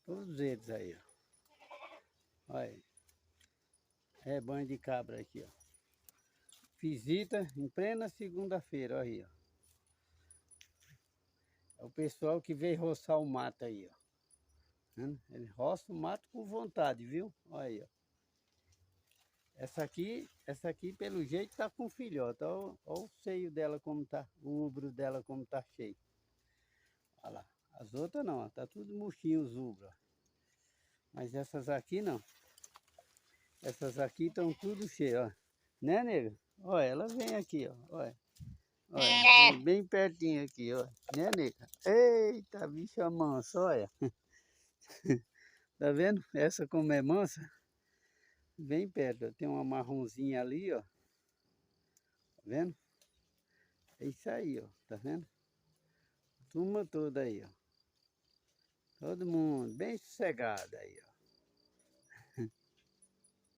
Todos eles aí, ó. Olha, é banho de cabra aqui, ó. Visita em plena segunda-feira, olha aí, ó. É o pessoal que veio roçar o mato aí, ó. Ele roça o mato com vontade, viu? Olha aí, ó. Essa aqui pelo jeito tá com filhote. Olha o seio dela como tá, o ubro dela como tá cheio. Olha lá. As outras não, ó, tá tudo murchinho os ubros. Mas essas aqui não. Essas aqui estão tudo cheias, ó. Né, nega? Olha, ela vem aqui, ó. Olha. Olha, vem bem pertinho aqui, ó. Né, nega? Eita, bicha mansa, olha. Tá vendo? Essa como é mansa. Bem perto, ó. Tem uma marronzinha ali, ó. Tá vendo? É isso aí, ó. Tá vendo? Turma toda aí, ó. Todo mundo bem sossegado aí, ó.